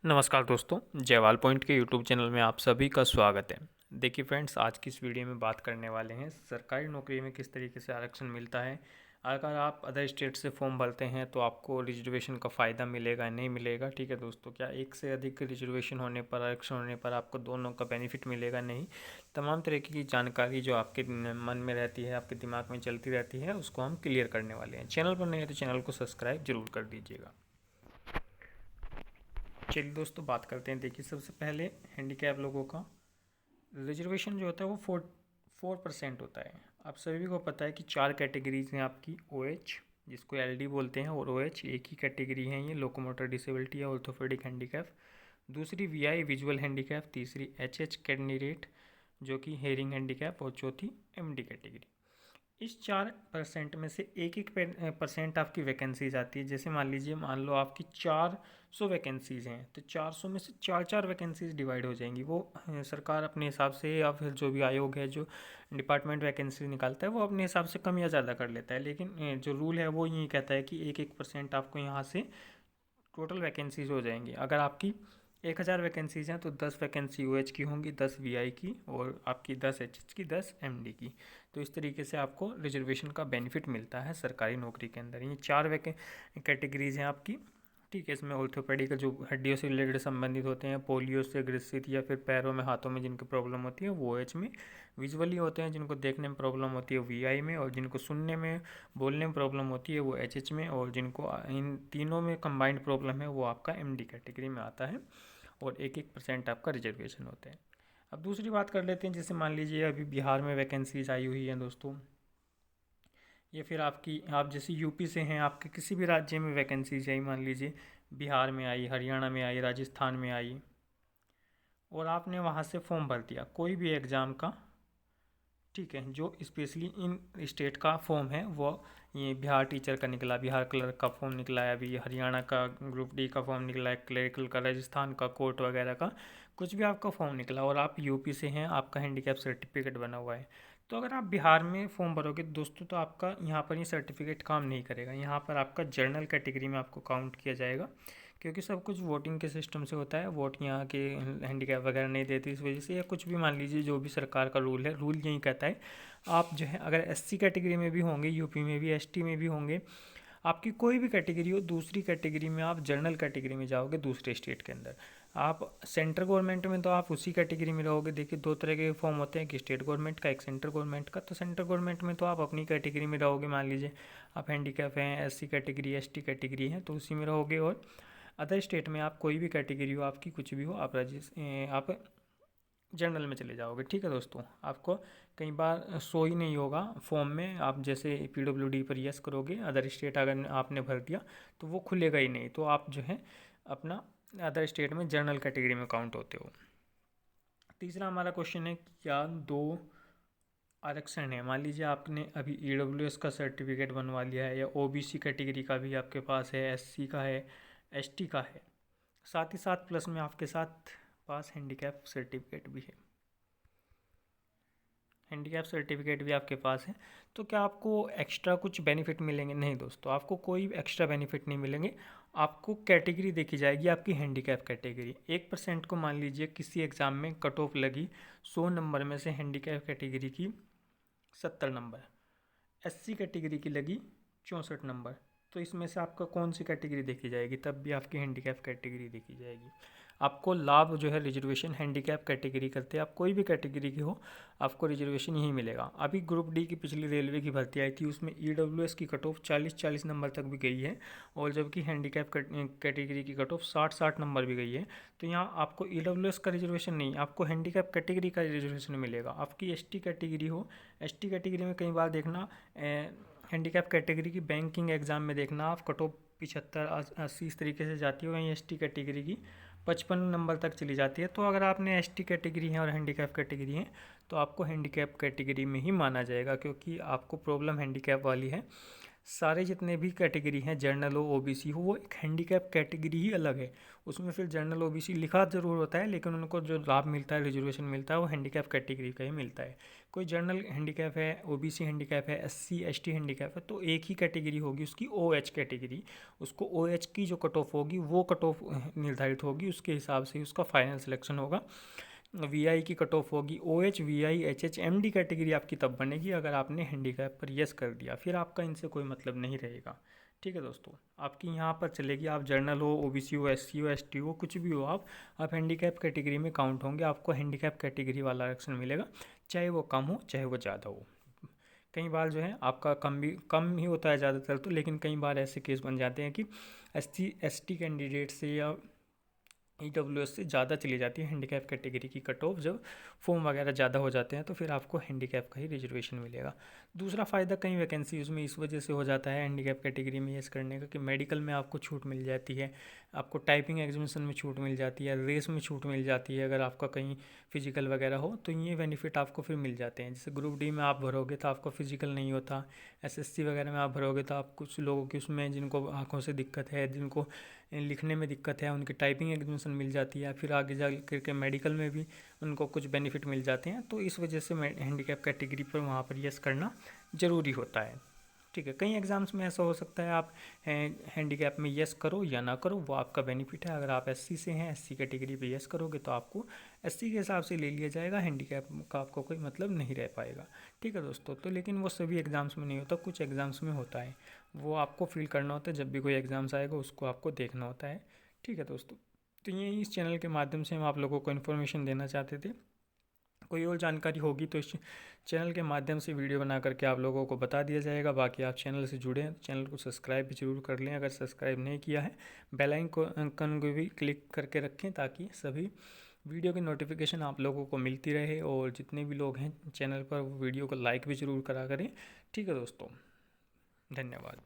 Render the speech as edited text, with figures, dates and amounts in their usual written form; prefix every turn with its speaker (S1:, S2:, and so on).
S1: नमस्कार दोस्तों, जयवाल पॉइंट के यूट्यूब चैनल में आप सभी का स्वागत है। देखिए फ्रेंड्स, आज की इस वीडियो में बात करने वाले हैं सरकारी नौकरी में किस तरीके से आरक्षण मिलता है। अगर आप अदर स्टेट से फॉर्म भरते हैं तो आपको रिजर्वेशन का फ़ायदा मिलेगा नहीं मिलेगा। ठीक है दोस्तों, क्या एक से अधिक रिजर्वेशन होने पर, आरक्षण होने पर आपको दोनों का बेनिफिट मिलेगा नहीं। तमाम तरीके की जानकारी जो आपके मन में रहती है, आपके दिमाग में चलती रहती है, उसको हम क्लियर करने वाले हैं। चैनल पर नहीं है तो चैनल को सब्सक्राइब जरूर कर दीजिएगा। चलिए दोस्तों, बात करते हैं। देखिए, सबसे पहले हैंडीकैप लोगों का रिजर्वेशन जो होता है वो 4% होता है। आप सभी को पता है कि 4 कैटेगरीज हैं आपकी। OH, जिसको LD बोलते हैं, और OH एक ही कैटेगरी है, ये लोकोमोटर डिसेबिलिटी या ऑर्थोपेडिक हैंडीकैप। दूसरी VI विजुअल हैंडीकैप, तीसरी HH कैंडिडेट जो कि हेयरिंग हैंडीकैप, और चौथी MD कैटेगरी। इस 4% में से एक एक परसेंट आपकी वैकेंसीज आती है। जैसे मान लो आपकी 400 वैकेंसीज़ हैं, तो 400 में से 4 वैकेंसीज डिवाइड हो जाएंगी। वो सरकार अपने हिसाब से, या फिर जो भी आयोग है जो डिपार्टमेंट वैकेंसी निकालता है, वो अपने हिसाब से कम या ज़्यादा कर लेता है। लेकिन जो रूल है वो यही कहता है कि एक एक परसेंट आपको यहाँ से टोटल वैकेंसीज हो जाएंगी। अगर आपकी 1000 वैकेंसीज हैं तो 10 वैकेंसी OH की होंगी, 10 VI की, और आपकी 10 HH की, 10 MD की। तो इस तरीके से आपको रिजर्वेशन का बेनिफिट मिलता है सरकारी नौकरी के अंदर। ये 4 कैटेगरीज हैं आपकी। ठीक है, इसमें ऑर्थोपेडिक जो हड्डियों से रिलेटेड संबंधित होते हैं, पोलियो से ग्रसित या फिर पैरों में, हाथों में जिनकी प्रॉब्लम होती है वो OH में। विजुअली होते हैं, जिनको देखने में प्रॉब्लम होती है VI में, और जिनको सुनने में, बोलने में प्रॉब्लम होती है वो HH में, और जिनको इन तीनों में कंबाइंड प्रॉब्लम है वो आपका MD कैटेगरी में आता है। और एक एक परसेंट आपका रिजर्वेशन होता है। अब दूसरी बात कर लेते हैं। जैसे मान लीजिए अभी बिहार में वैकेंसीज आई हुई हैं दोस्तों, या फिर आप जैसे यूपी से हैं, आपके किसी भी राज्य में वैकेंसीज आई, मान लीजिए बिहार में आई, हरियाणा में आई, राजस्थान में आई, और आपने वहाँ से फॉर्म भर दिया कोई भी एग्ज़ाम का। ठीक है, जो स्पेशली इन स्टेट का फॉर्म है वो, ये बिहार टीचर का निकला, बिहार क्लर्क का फॉर्म निकला है, अभी हरियाणा का ग्रुप D का फॉर्म निकला है, क्लरिकल का, राजस्थान का कोर्ट वगैरह का कुछ भी आपका फॉर्म निकला, और आप यूपी से हैं, आपका हैंडीकैप सर्टिफिकेट बना हुआ है, तो अगर आप बिहार में फॉर्म भरोगे दोस्तों तो आपका यहाँ पर ये सर्टिफिकेट काम नहीं करेगा। यहाँ पर आपका जनरल कैटेगरी में आपको काउंट किया जाएगा, क्योंकि सब कुछ वोटिंग के सिस्टम से होता है। वोट यहाँ के हैंडीकैप वगैरह नहीं देती, इस वजह से, या कुछ भी मान लीजिए जो भी सरकार का रूल है, रूल यही कहता है आप जो है अगर SC कैटेगरी में भी होंगे, यूपी में भी, ST में भी होंगे, आपकी कोई भी कैटेगरी हो, दूसरी कैटेगरी में आप जनरल कैटेगरी में जाओगे दूसरे स्टेट के अंदर। आप सेंट्रल गवर्नमेंट में तो आप उसी कैटेगरी में रहोगे। देखिए, 2 तरह के फॉर्म होते हैं, एक स्टेट गवर्नमेंट का, एक सेंट्रल गवर्नमेंट का। तो सेंट्रल गवर्नमेंट में तो आप अपनी कैटेगरी में रहोगे। मान लीजिए आप हैंडीकैप हैं, SC कैटेगरी, ST कैटेगरी है, तो उसी में रहोगे। और अदर स्टेट में आप कोई भी कैटेगरी हो, आपकी कुछ भी हो, आप जनरल में चले जाओगे। ठीक है दोस्तों, आपको कई बार शो ही नहीं होगा फॉर्म में। आप जैसे PWD पर यस करोगे, अदर स्टेट अगर आपने भर दिया तो वो खुलेगा ही नहीं, तो आप जो है अपना अदर स्टेट में जनरल कैटेगरी में काउंट होते हो। तीसरा हमारा क्वेश्चन है, क्या 2 आरक्षण है। मान लीजिए आपने अभी EWS का सर्टिफिकेट बनवा लिया है, या OBC कैटेगरी का भी आपके पास है, SC का है, ST का है, साथ ही साथ प्लस में आपके साथ पास हैंडीकैप सर्टिफिकेट भी है, हैंडीकैप सर्टिफिकेट भी आपके पास है, तो क्या आपको एक्स्ट्रा कुछ बेनिफिट मिलेंगे? नहीं दोस्तों, आपको कोई एक्स्ट्रा बेनिफिट नहीं मिलेंगे। आपको कैटेगरी देखी जाएगी आपकी हैंडीकैप कैटेगरी। 1% को मान लीजिए किसी एग्ज़ाम में कट ऑफ लगी 100 नंबर में से, हैंडीकैप कैटेगरी की 70 नंबर, SC कैटेगरी की लगी 64 नंबर, तो इसमें से आपका कौन सी कैटेगरी देखी जाएगी? तब भी आपकी हैंडीकैप कैटेगरी देखी जाएगी। आपको लाभ जो है रिजर्वेशन हैंडीकैप कैटेगरी करते हैं, आप कोई भी कैटेगरी की हो, आपको रिजर्वेशन यही मिलेगा। अभी ग्रुप D की पिछली रेलवे की भर्ती आई थी, उसमें EWS की कट ऑफ 40 नंबर तक भी गई है, और जबकि हैंडीकैप कैटेगरी की कट ऑफ 60 नंबर भी गई है। तो यहाँ आपको EWS का रिजर्वेशन नहीं, आपको हैंडीकैप कैटेगरी का रिजर्वेशन मिलेगा। आपकी ST कैटेगरी हो, ST कैटेगरी में कई बार देखना, हैंडीकैप कैटेगरी की बैंकिंग एग्ज़ाम में देखना आप, कट ऑफ 75-80 इस तरीके से जाती है, वहीं ST कैटेगरी की 55 नंबर तक चली जाती है। तो अगर आपने ST कैटेगरी है और हैंडीकैप कैटेगरी है, तो आपको हैंडीकैप कैटेगरी में ही माना जाएगा, क्योंकि आपको प्रॉब्लम हैंडीकैप वाली है। सारे जितने भी कैटेगरी हैं, जनरल हो, ओबीसी हो, वो एक हैंडीकैप कैटेगरी ही अलग है। उसमें फिर जनरल ओबीसी लिखा ज़रूर होता है, लेकिन उनको जो लाभ मिलता है, रिजर्वेशन मिलता है, वो हैंडीकैप कैटेगरी का ही मिलता है। कोई जनरल हैंडीकैप है, ओबीसी हैंडीकैप है, एससी एसटी हैंडीकैप है, तो एक ही कैटेगरी होगी उसकी, ओएच कैटेगरी। उसको ओएच की जो कट ऑफ होगी वो कट ऑफ निर्धारित होगी, उसके हिसाब से ही उसका फाइनल सिलेक्शन होगा। वीआई की कट ऑफ होगी, OH VI HH MD category आपकी तब बनेगी अगर आपने हैंडीकैप पर यस कर दिया, फिर आपका इनसे कोई मतलब नहीं रहेगा। ठीक है दोस्तों, आपकी यहाँ पर चलेगी, आप जर्नल हो, ओबीसी हो, एससी हो, एसटी हो, कुछ भी हो, आप हैंडीकैप कैटेगरी में काउंट होंगे, आपको हैंडीकैप कैटेगरी वाला आरक्षण मिलेगा, चाहे वो कम हो चाहे वो ज़्यादा हो। कई बार जो है आपका कम ही होता है ज़्यादातर तो, लेकिन कई बार ऐसे केस बन जाते हैं कि एसटी कैंडिडेट से या ईडब्ल्यूएस से ज़्यादा चली जाती है हैंडीकैप कैटेगरी की कट ऑफ, जब फॉर्म वगैरह ज़्यादा हो जाते हैं तो फिर आपको हैंडीकैप का ही रिजर्वेशन मिलेगा। दूसरा फ़ायदा कई वैकेंसीज में इस वजह से हो जाता है हैंडीकैप कैटेगरी में यस करने का, कि मेडिकल में आपको छूट मिल जाती है, आपको टाइपिंग एग्जामिनेशन में छूट मिल जाती है, रेस में छूट मिल जाती है, अगर आपका कहीं फिजिकल वगैरह हो तो ये बेनिफिट आपको फिर मिल जाते हैं। जैसे ग्रुप डी में आप भरोगे तो आपका फिजिकल नहीं होता, एसएससी वगैरह में आप भरोगे तो आप, कुछ लोगों की उसमें जिनको आँखों से दिक्कत है, जिनको लिखने में दिक्कत है, उनकी टाइपिंग एग्जामिनेशन मिल जाती है, फिर आगे जा करके मेडिकल में भी उनको कुछ बेनिफिट मिल जाते हैं। तो इस वजह से हैंडीकैप कैटेगरी पर वहाँ पर यस करना ज़रूरी होता है। ठीक है, कई एग्ज़ाम्स में ऐसा हो सकता है आप हैंडीकैप में यस करो या ना करो, वो आपका बेनिफिट है। अगर आप एससी से हैं, एससी कैटेगरी पे यस करोगे तो आपको एससी के हिसाब से ले लिया जाएगा, हैंडीकैप का आपको कोई मतलब नहीं रह पाएगा। ठीक है दोस्तों, तो लेकिन वो सभी एग्ज़ाम्स में नहीं होता, कुछ एग्ज़ाम्स में होता है, वो आपको फील करना होता है। जब भी कोई एग्ज़ाम्स आएगा उसको आपको देखना होता है। ठीक है दोस्तों, तो ये इस चैनल के माध्यम से हम आप लोगों को इन्फॉर्मेशन देना चाहते थे। कोई और जानकारी होगी तो इस चैनल के माध्यम से वीडियो बना करके आप लोगों को बता दिया जाएगा। बाकी आप चैनल से जुड़े हैं, चैनल को सब्सक्राइब भी जरूर कर लें अगर सब्सक्राइब नहीं किया है। बेल आइकन को भी क्लिक करके रखें ताकि सभी वीडियो की नोटिफिकेशन आप लोगों को मिलती रहे, और जितने भी लोग हैं चैनल पर वीडियो को लाइक भी ज़रूर करा करें। ठीक है दोस्तों, धन्यवाद।